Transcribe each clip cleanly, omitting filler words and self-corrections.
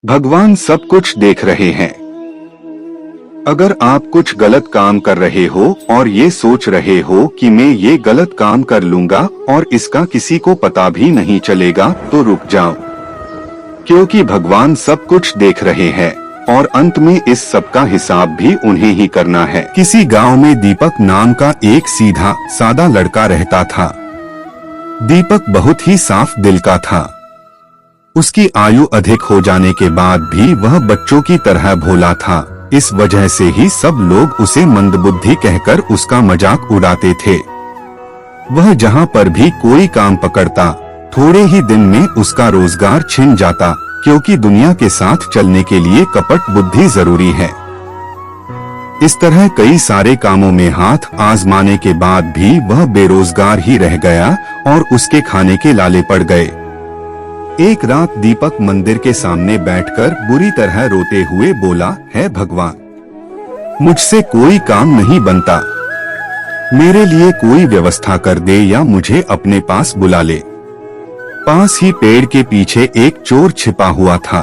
भगवान सब कुछ देख रहे हैं। अगर आप कुछ गलत काम कर रहे हो और ये सोच रहे हो कि मैं ये गलत काम कर लूंगा और इसका किसी को पता भी नहीं चलेगा, तो रुक जाओ, क्योंकि भगवान सब कुछ देख रहे हैं और अंत में इस सब का हिसाब भी उन्हें ही करना है। किसी गांव में दीपक नाम का एक सीधा सादा लड़का रहता था। दीपक बहुत ही साफ दिल का था। उसकी आयु अधिक हो जाने के बाद भी वह बच्चों की तरह भोला था। इस वजह से ही सब लोग उसे मंदबुद्धि कहकर उसका मजाक उड़ाते थे। वह जहाँ पर भी कोई काम पकड़ता, थोड़े ही दिन में उसका रोजगार छिन जाता, क्योंकि दुनिया के साथ चलने के लिए कपट बुद्धि जरूरी है। इस तरह कई सारे कामों में हाथ आजमाने के बाद भी वह बेरोजगार ही रह गया और उसके खाने के लाले पड़ गए। एक रात दीपक मंदिर के सामने बैठकर बुरी तरह रोते हुए बोला, है भगवान, मुझसे कोई काम नहीं बनता, मेरे लिए कोई व्यवस्था कर दे या मुझे अपने पास बुला ले। पास ही पेड़ के पीछे एक चोर छिपा हुआ था।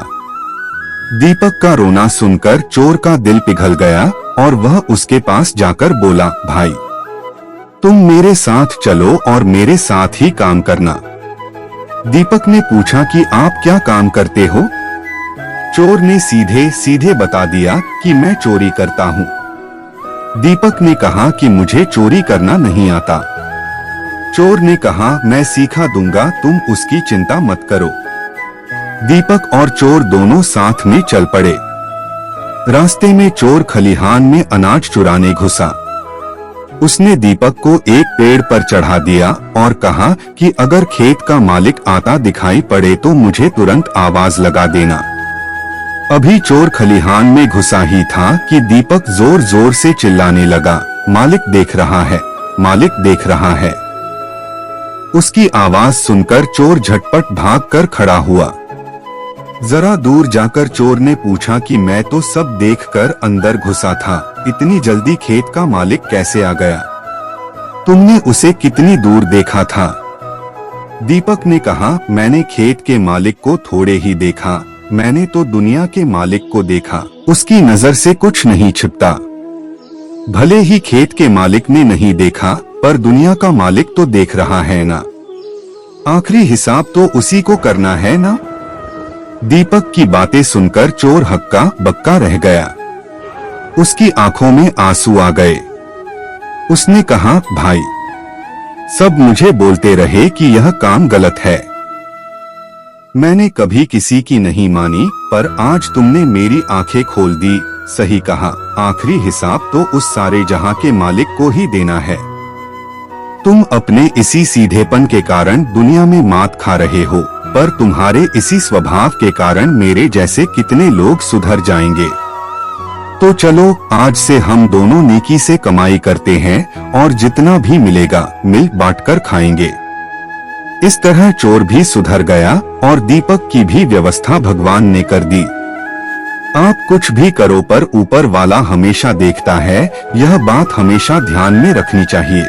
दीपक का रोना सुनकर चोर का दिल पिघल गया और वह उसके पास जाकर बोला, भाई, तुम मेरे साथ चलो और मेरे साथ ही काम करना। दीपक ने पूछा कि आप क्या काम करते हो? चोर ने सीधे सीधे बता दिया कि मैं चोरी करता हूँ। दीपक ने कहा कि मुझे चोरी करना नहीं आता। चोर ने कहा, मैं सिखा दूंगा, तुम उसकी चिंता मत करो। दीपक और चोर दोनों साथ में चल पड़े। रास्ते में चोर खलिहान में अनाज चुराने घुसा। उसने दीपक को एक पेड़ पर चढ़ा दिया और कहा कि अगर खेत का मालिक आता दिखाई पड़े तो मुझे तुरंत आवाज लगा देना। अभी चोर खलिहान में घुसा ही था कि दीपक जोर जोर से चिल्लाने लगा, मालिक देख रहा है, मालिक देख रहा है। उसकी आवाज सुनकर चोर झटपट भागकर खड़ा हुआ। जरा दूर जाकर चोर ने पूछा कि मैं तो सब देखकर अंदर घुसा था, इतनी जल्दी खेत का मालिक कैसे आ गया? तुमने उसे कितनी दूर देखा था? दीपक ने कहा, मैंने खेत के मालिक को थोड़े ही देखा, मैंने तो दुनिया के मालिक को देखा। उसकी नजर से कुछ नहीं छिपता। भले ही खेत के मालिक ने नहीं देखा, पर दुनिया का मालिक तो देख रहा है ना। आखिरी हिसाब तो उसी को करना है ना। दीपक की बातें सुनकर चोर हक्का बक्का रह गया। उसकी आंखों में आंसू आ गए। उसने कहा, भाई, सब मुझे बोलते रहे कि यह काम गलत है। मैंने कभी किसी की नहीं मानी, पर आज तुमने मेरी आंखें खोल दी। सही कहा, आखिरी हिसाब तो उस सारे जहां के मालिक को ही देना है। तुम अपने इसी सीधेपन के कारण दुनिया में मात खा रहे हो, पर तुम्हारे इसी स्वभाव के कारण मेरे जैसे कितने लोग सुधर जाएंगे। तो चलो, आज से हम दोनों नेकी से कमाई करते हैं और जितना भी मिलेगा मिल बांटकर खाएंगे। इस तरह चोर भी सुधर गया और दीपक की भी व्यवस्था भगवान ने कर दी। आप कुछ भी करो पर ऊपर वाला हमेशा देखता है, यह बात हमेशा ध्यान में रखनी चाहिए।